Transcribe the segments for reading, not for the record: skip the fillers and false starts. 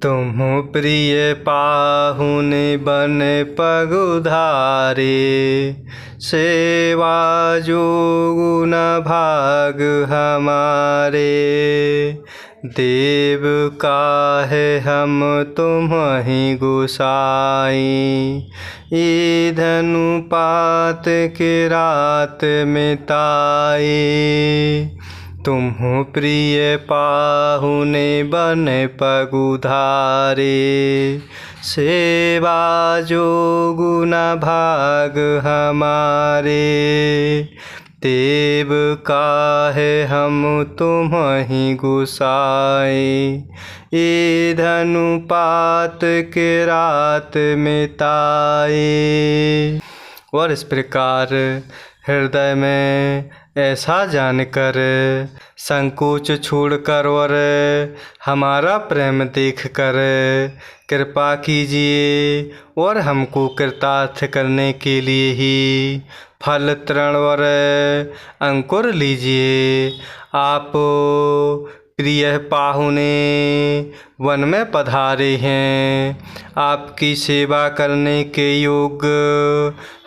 तुम्हु प्रिय पाहुने बन पगुधारे, सेवा जोगुन भाग हमारे। देव काहे हम तुम्हि गोसाई, ई धनुपात के रात मिताई। तुम्हु प्रिय पाहुने बन पगुधारे, सेवा जोगुन भाग हमारे। देव काहे हम तुम्हि गोसाई, ई धनुपात के रात मिताई। और इस प्रकार हृदय में ऐसा जानकर संकोच छोड़कर और हमारा प्रेम देखकर कृपा कीजिए और हमको कृतार्थ करने के लिए ही फल तृण और अंकुर लीजिए। आप प्रिय पाहुने वन में पधारे हैं, आपकी सेवा करने के योग्य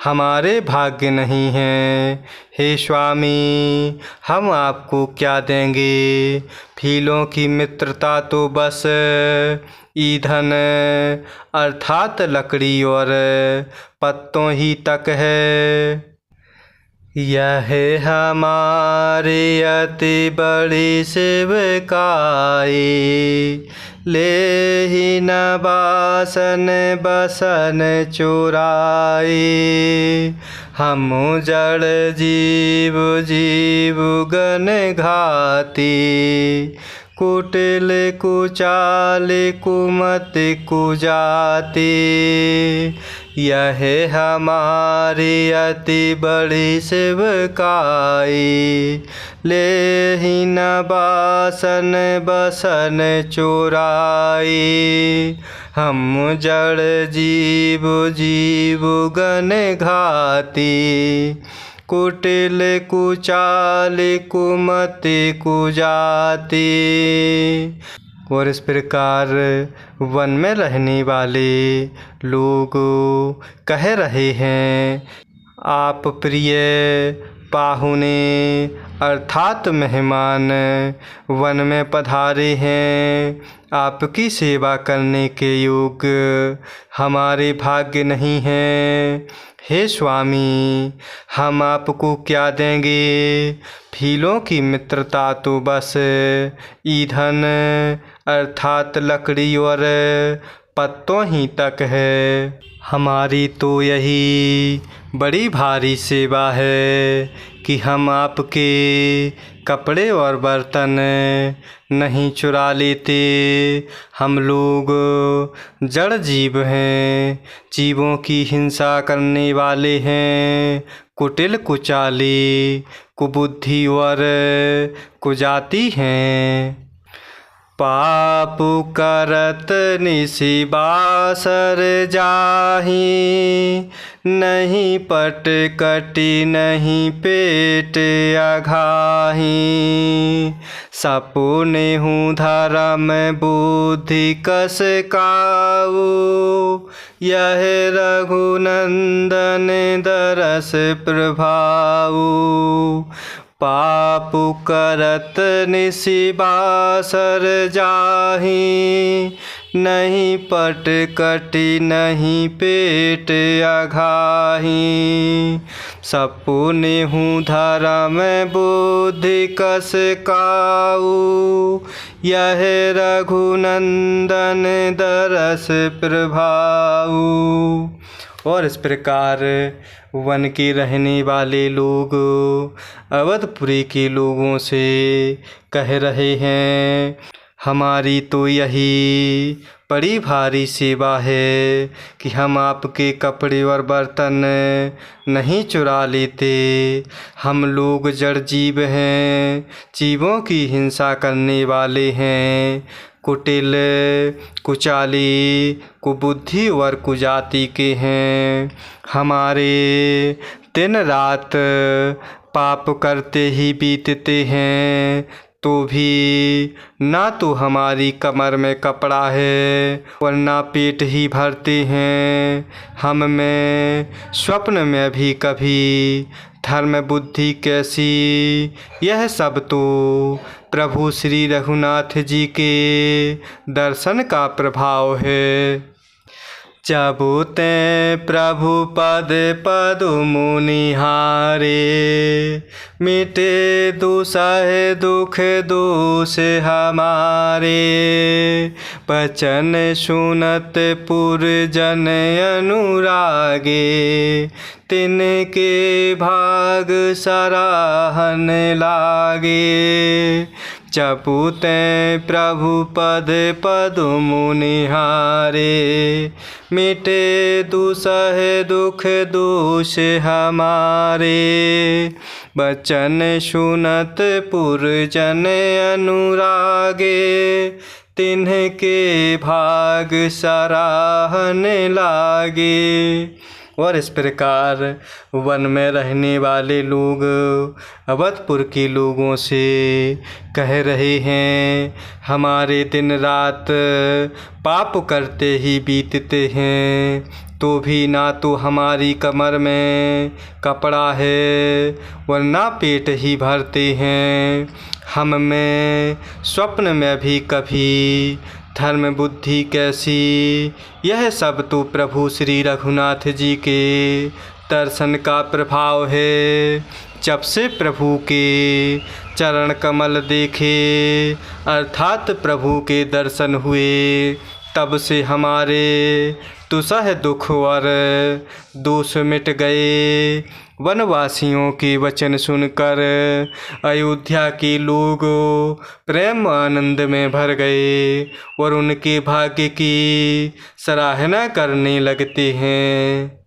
हमारे भाग्य नहीं हैं। हे स्वामी, हम आपको क्या देंगे? फीलों की मित्रता तो बस ईंधन अर्थात लकड़ी और पत्तों ही तक है। यह हमारे अति बड़ी सेवकाई, ले ही न बासन बसन चुराई। हम जड़ जीव जीव गण घाती, कुटिल कुचाल कुमत कुजाति। यह हमारी अति बड़ी सेवकाई, ले ही न बासन बसन चुराई। हम जड़ जीव जीव गण घाती, कुटिल कुचाल कुमत कुजाति। और इस प्रकार वन में रहने वाले लोग कह रहे हैं, आप प्रिय पाहुने अर्थात मेहमान वन में पधारे हैं, आपकी सेवा करने के योग्य हमारे भाग्य नहीं हैं। हे स्वामी, हम आपको क्या देंगे? फीलों की मित्रता तो बस ईंधन अर्थात लकड़ी और पत्तों ही तक है। हमारी तो यही बड़ी भारी सेवा है कि हम आपके कपड़े और बर्तन नहीं चुरा लेते। हम लोग जड़ जीव हैं, जीवों की हिंसा करने वाले हैं, कुटिल कुचाली कुबुद्धि और कुजाति हैं। पाप करत निसि बासर जाहि, नहीं पट कटी नहीं पेट अघाहि। सपुने हूँ धर्म बुद्धि कस काऊ, यह रघुनंदन दरस प्रभाऊ। पाप करत निसि बासर जाहि, नहीं पट कटी नहीं पेट अघाहि। सपुने हूँ धर्म बुद्धि कस काऊ, यह रघुनंदन दरस प्रभाऊ। और इस प्रकार वन के रहने वाले लोग अवधपुरी के लोगों से कह रहे हैं, हमारी तो यही बड़ी भारी सेवा है कि हम आपके कपड़े और बर्तन नहीं चुरा लेते। हम लोग जड़ जीव हैं, जीवों की हिंसा करने वाले हैं, कुटिल कुचाली कुबुद्धि और कुजाति के हैं। हमारे दिन रात पाप करते ही बीतते हैं, तो भी ना तो हमारी कमर में कपड़ा है और ना पेट ही भरते हैं हम में स्वप्न में भी कभी धर्म बुद्धि कैसी। यह सब तो प्रभु श्री रघुनाथ जी के दर्शन का प्रभाव है। चबूते प्रभु पद पदुम निहारे, मिटे दुसह दुख दोष हमारे। बचन सुनत पुरजन अनुरागे, तिनके भाग सराहन लागे। चबूते प्रभु पद पदुम निहारे, मिटे दुसह दुख दोष हमारे। बचन सुनत पुरजन अनुरागे, तिन्हके भाग सराहन लागे। और इस प्रकार वन में रहने वाले लोग अवधपुर के लोगों से कह रहे हैं, हमारे दिन रात पाप करते ही बीतते हैं, तो भी ना तो हमारी कमर में कपड़ा है और ना पेट ही भरते हैं हम में स्वप्न में भी कभी धर्म बुद्धि कैसी। यह सब तो प्रभु श्री रघुनाथ जी के दर्शन का प्रभाव है। जब से प्रभु के चरण कमल देखे अर्थात प्रभु के दर्शन हुए, तब से हमारे दुसह दुख और दोष मिट गए। वनवासियों के वचन सुनकर अयोध्या के लोग प्रेम आनंद में भर गए और उनके भाग्य की सराहना करने लगते हैं।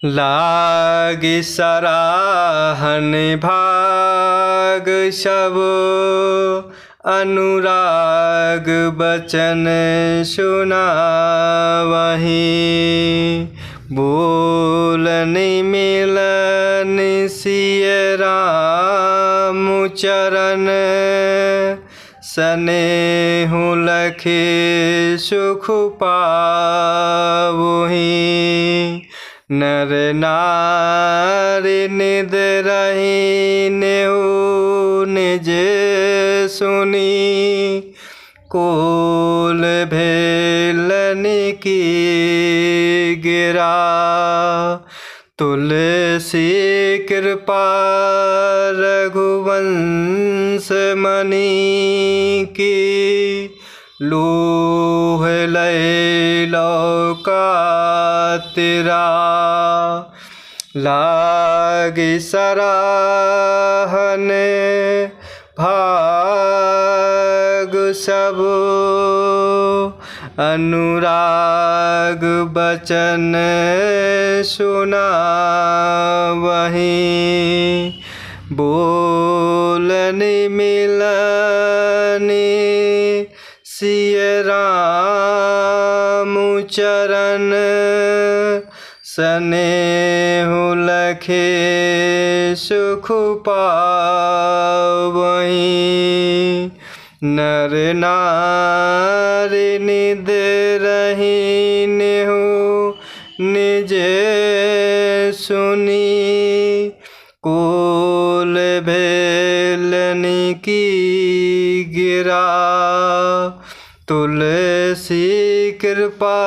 लागे सराहन भाग सब, अनुराग बचन सुना वही। बोलन मिलन सिय राम चरण, स्नेह लखे सुख पावही। नर नारी निद रही नेहु निज सुनी, कोल भेलन की गिरा। तुलसी कृपा रघुवंश मणि की, लोह लय लौका तेरा। लागे सराहन भाग सब, अनुराग बचन सुना वही। बोलनि मिलनि सिय राम चरण, स्नेह लखे सुख पावहीं। नर नारी निद रही नेहु निज सुनी, कोल भेलनि की गिरा। तुलसी कृपा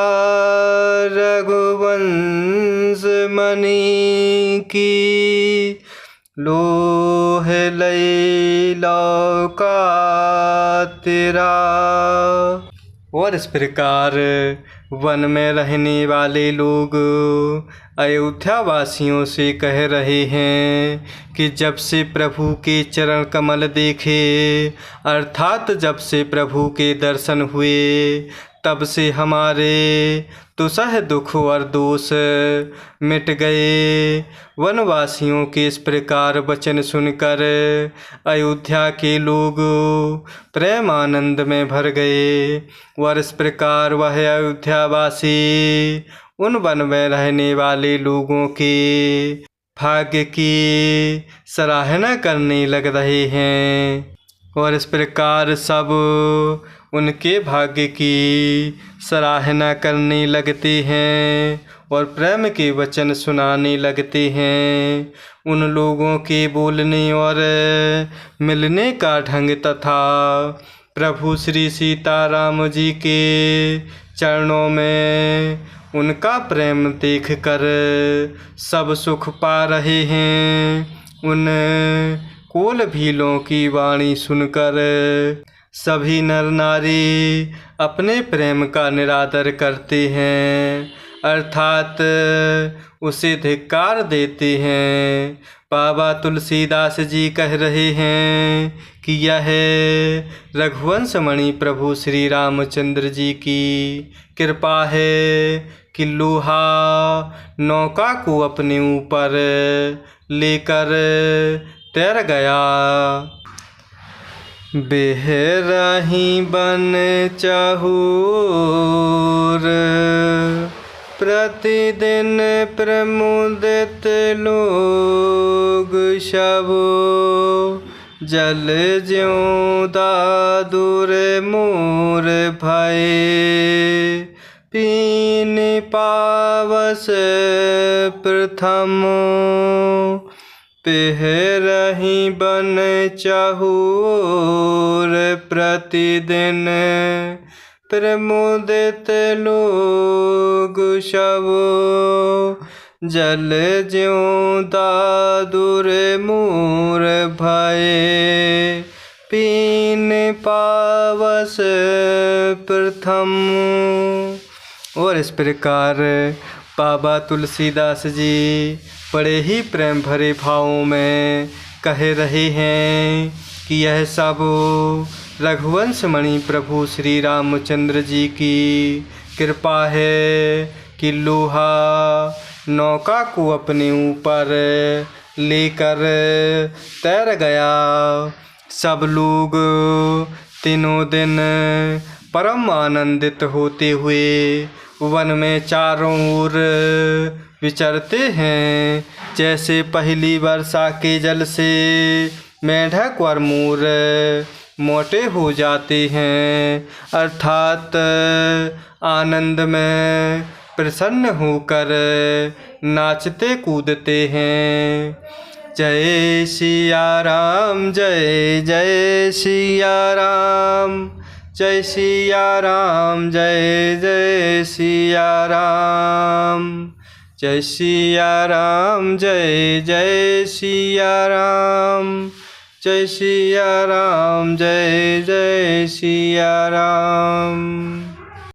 रघुवंश मणि की, लोह लय लौका तेरा। और इस प्रकार वन में रहने वाले लोग अयोध्या वासियों से कह रहे हैं कि जब से प्रभु के चरण कमल देखे, अर्थात जब से प्रभु के दर्शन हुए, तब से हमारे दुसह दुख और दोष मिट गए। वनवासियों के इस प्रकार वचन सुनकर अयोध्या के लोग प्रेम आनंद में भर गए और इस प्रकार वह अयोध्यावासी उन वन में रहने वाले लोगों के भाग्य की सराहना करने लग रहे हैं और इस प्रकार सब उनके भाग्य की सराहना करने लगते हैं और प्रेम के वचन सुनाने लगते हैं। उन लोगों के बोलने और मिलने का ढंग तथा प्रभु श्री सीताराम जी के चरणों में उनका प्रेम देखकर सब सुख पा रहे हैं। उन कोल भीलों की वाणी सुनकर सभी नर नारी अपने प्रेम का निरादर करते हैं, अर्थात उसे धिक्कार देते हैं। बाबा तुलसीदास जी कह रहे हैं कि यह रघुवंश मणि प्रभु श्री रामचंद्र जी की कृपा है कि लोहा नौका को अपने ऊपर लेकर तैर गया। बेहराही बन चाहूर प्रतिदिन प्रमुदित लोग सबो, जल ज्यों दादुर मोर भय पीन पावस प्रथम। पेहरही बन चाहूर प्रतिदिन प्रमुदित लोग सबो, जल ज्यों दादुर मोर भय पीन पावस प्रथम। और इस प्रकार बाबा तुलसीदास जी बड़े ही प्रेम भरे भावों में कह रहे हैं कि यह सब रघुवंश मणि प्रभु श्री रामचंद्र जी की कृपा है कि लोहा नौका को अपने ऊपर लेकर तैर गया। सब लोग तीनों दिन परम आनंदित होते हुए वन में चारों ओर विचरते हैं। जैसे पहली वर्षा के जल से मेंढक और मोर मोटे हो जाते हैं, अर्थात आनंद में प्रसन्न होकर नाचते कूदते हैं। जय सिया राम, जय जय सिया राम, जय सिया राम, जय जय सिया राम, जय सिया राम, जय जय सिया राम, जय सिया राम, जय जय सिया राम।